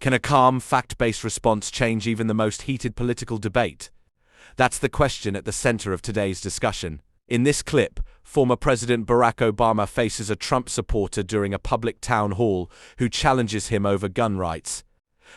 Can a calm, fact-based response change even the most heated political debate? That's the question at the center of today's discussion. In this clip, former President Barack Obama faces a Trump supporter during a public town hall who challenges him over gun rights,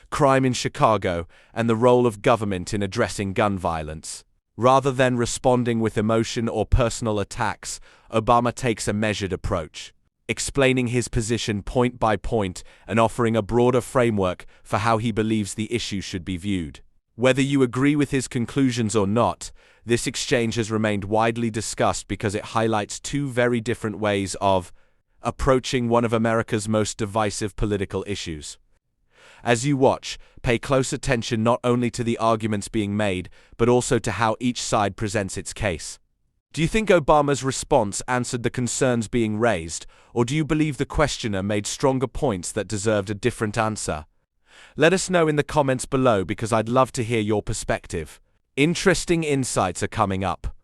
crime in Chicago, and the role of government in addressing gun violence. Rather than responding with emotion or personal attacks, Obama takes a measured approach, explaining his position point by point and offering a broader framework for how he believes the issue should be viewed. Whether you agree with his conclusions or not, this exchange has remained widely discussed because it highlights two very different ways of approaching one of America's most divisive political issues. As you watch, pay close attention not only to the arguments being made, but also to how each side presents its case. Do you think Obama's response answered the concerns being raised, or do you believe the questioner made stronger points that deserved a different answer? Let us know in the comments below because I'd love to hear your perspective. Interesting insights are coming up.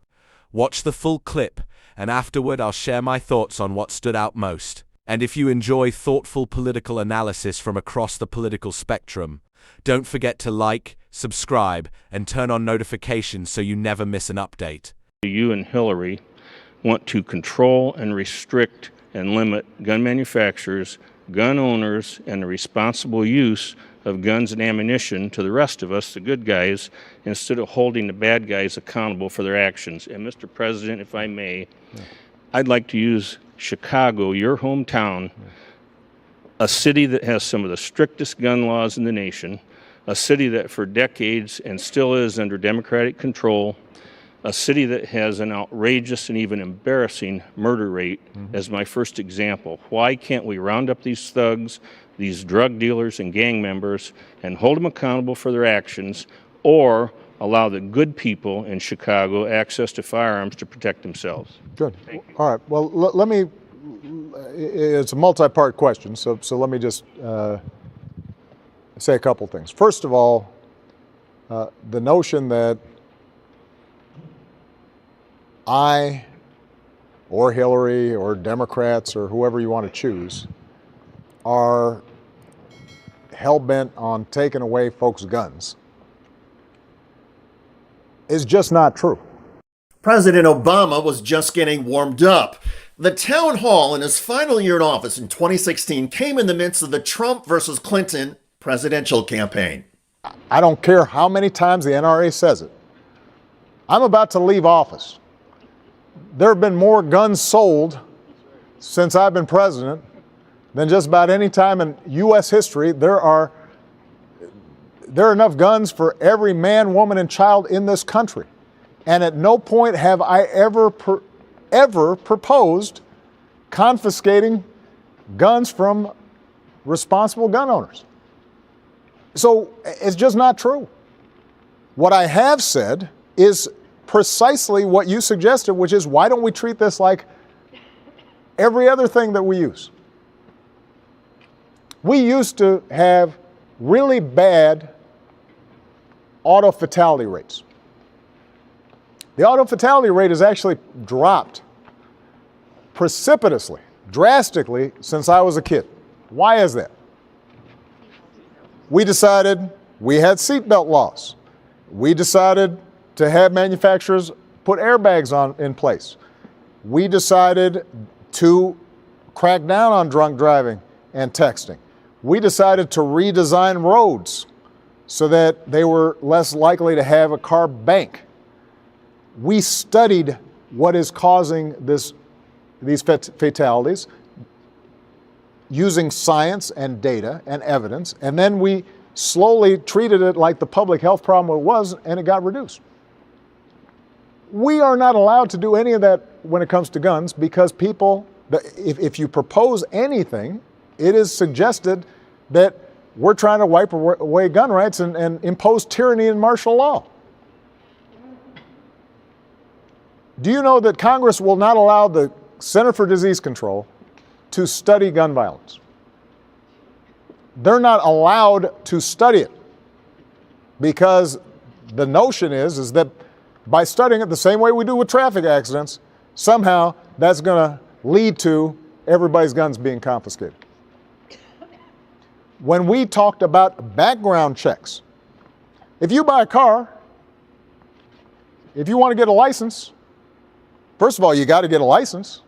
Watch the full clip, and afterward I'll share my thoughts on what stood out most. And if you enjoy thoughtful political analysis from across the political spectrum, don't forget to like, subscribe, and turn on notifications so you never miss an update. You and Hillary want to control and restrict and limit gun manufacturers, gun owners, and the responsible use of guns and ammunition to the rest of us, the good guys, instead of holding the bad guys accountable for their actions. And Mr. President, if I may, I'd like to use Chicago, your hometown, a city that has some of the strictest gun laws in the nation, a city that for decades and still is under Democratic control, a city that has an outrageous and even embarrassing murder rate as my first example. Why can't we round up these thugs, these drug dealers and gang members, and hold them accountable for their actions, or allow the good people in Chicago access to firearms to protect themselves? Good. All right. Well, let me, it's a multi-part question, so let me just say a couple things. First of all, the notion that I or Hillary or Democrats or whoever you want to choose are hell-bent on taking away folks' guns is just not true. President Obama was just getting warmed up. The town hall in his final year in office in 2016 came in the midst of the Trump versus Clinton presidential campaign. I don't care how many times the NRA says it. I'm about to leave office. There have been more guns sold since I've been president than just about any time in U.S. history. There are enough guns for every man, woman, and child in this country. And at no point have I ever proposed confiscating guns from responsible gun owners. So it's just not true. What I have said is precisely what you suggested, which is, why don't we treat this like every other thing that we use? We used to have really bad auto fatality rates. The auto fatality rate has actually dropped precipitously, drastically, since I was a kid. Why is that? We decided we had seatbelt laws. We decided to have manufacturers put airbags in place. We decided to crack down on drunk driving and texting. We decided to redesign roads so that they were less likely to have a car bank. We studied what is causing these fatalities using science and data and evidence, and then we slowly treated it like the public health problem it was, and it got reduced. We are not allowed to do any of that when it comes to guns because people, if you propose anything, it is suggested that we're trying to wipe away gun rights and impose tyranny and martial law. Do you know that Congress will not allow the Center for Disease Control to study gun violence? They're not allowed to study it because the notion is that by studying it the same way we do with traffic accidents, somehow that's going to lead to everybody's guns being confiscated. when we talked about background checks. If you buy a car, if you want to get a license, first of all, you got to get a license.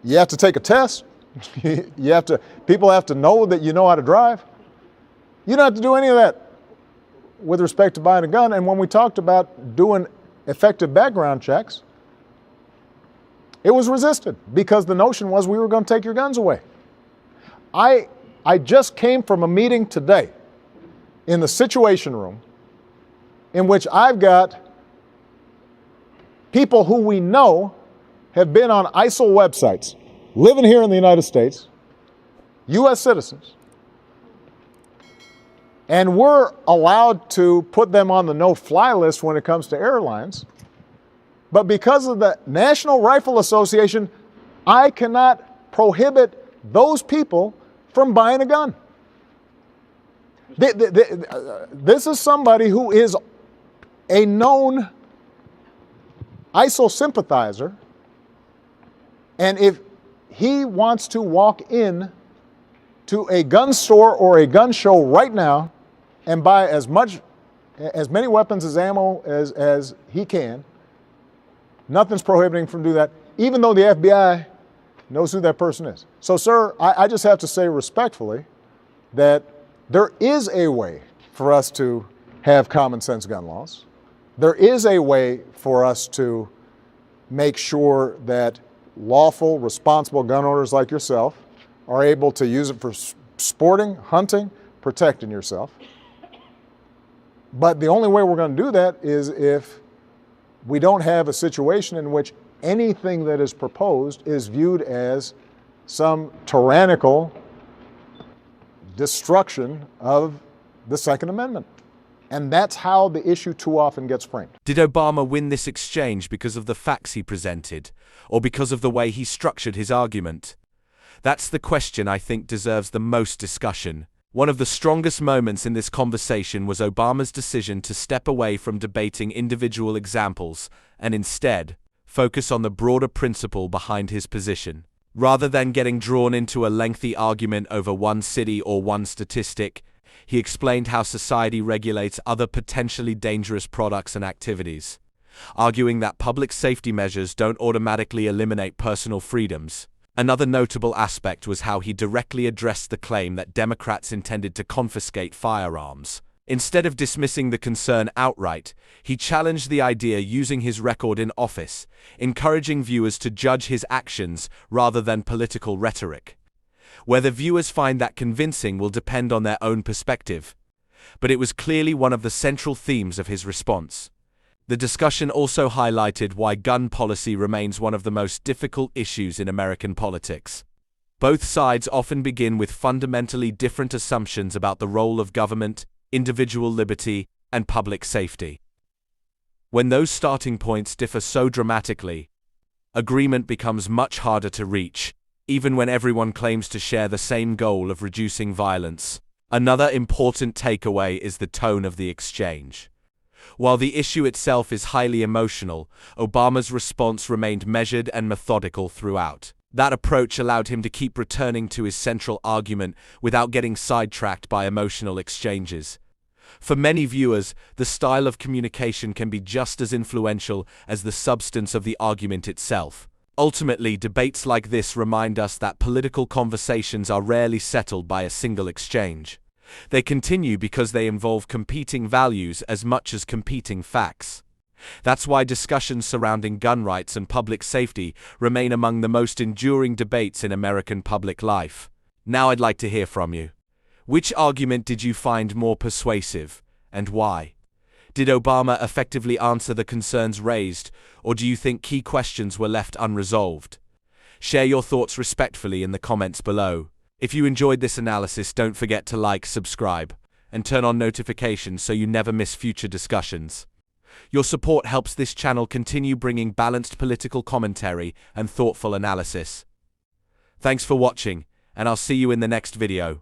You have to take a test. People have to know that you know how to drive. You don't have to do any of that with respect to buying a gun. And when we talked about doing effective background checks, it was resisted because the notion was we were going to take your guns away. I just came from a meeting today in the Situation Room in which I've got people who we know have been on ISIL websites, living here in the United States, U.S. citizens, and we're allowed to put them on the no-fly list when it comes to airlines. But because of the National Rifle Association, I cannot prohibit those people from buying a gun. This is somebody who is a known ISIL sympathizer, and if he wants to walk in to a gun store or a gun show right now and buy as many weapons as ammo as he can, nothing's prohibiting him from doing that, even though the FBI knows who that person is. So, sir, I just have to say respectfully that there is a way for us to have common sense gun laws. There is a way for us to make sure that lawful, responsible gun owners like yourself are able to use it for sporting, hunting, protecting yourself. But the only way we're going to do that is if we don't have a situation in which anything that is proposed is viewed as some tyrannical destruction of the Second Amendment. And that's how the issue too often gets framed. Did Obama win this exchange because of the facts he presented, or because of the way he structured his argument? That's the question I think deserves the most discussion. One of the strongest moments in this conversation was Obama's decision to step away from debating individual examples and instead focus on the broader principle behind his position. Rather than getting drawn into a lengthy argument over one city or one statistic, he explained how society regulates other potentially dangerous products and activities, arguing that public safety measures don't automatically eliminate personal freedoms. Another notable aspect was how he directly addressed the claim that Democrats intended to confiscate firearms. Instead of dismissing the concern outright, he challenged the idea using his record in office, encouraging viewers to judge his actions rather than political rhetoric. Whether viewers find that convincing will depend on their own perspective, but it was clearly one of the central themes of his response. The discussion also highlighted why gun policy remains one of the most difficult issues in American politics. Both sides often begin with fundamentally different assumptions about the role of government, individual liberty, and public safety. When those starting points differ so dramatically, agreement becomes much harder to reach, even when everyone claims to share the same goal of reducing violence. Another important takeaway is the tone of the exchange. While the issue itself is highly emotional, Obama's response remained measured and methodical throughout. That approach allowed him to keep returning to his central argument without getting sidetracked by emotional exchanges. For many viewers, the style of communication can be just as influential as the substance of the argument itself. Ultimately, debates like this remind us that political conversations are rarely settled by a single exchange. They continue because they involve competing values as much as competing facts. That's why discussions surrounding gun rights and public safety remain among the most enduring debates in American public life. Now I'd like to hear from you. Which argument did you find more persuasive, and why? Did Obama effectively answer the concerns raised, or do you think key questions were left unresolved? Share your thoughts respectfully in the comments below. If you enjoyed this analysis, don't forget to like, subscribe, and turn on notifications so you never miss future discussions. Your support helps this channel continue bringing balanced political commentary and thoughtful analysis. Thanks for watching, and I'll see you in the next video.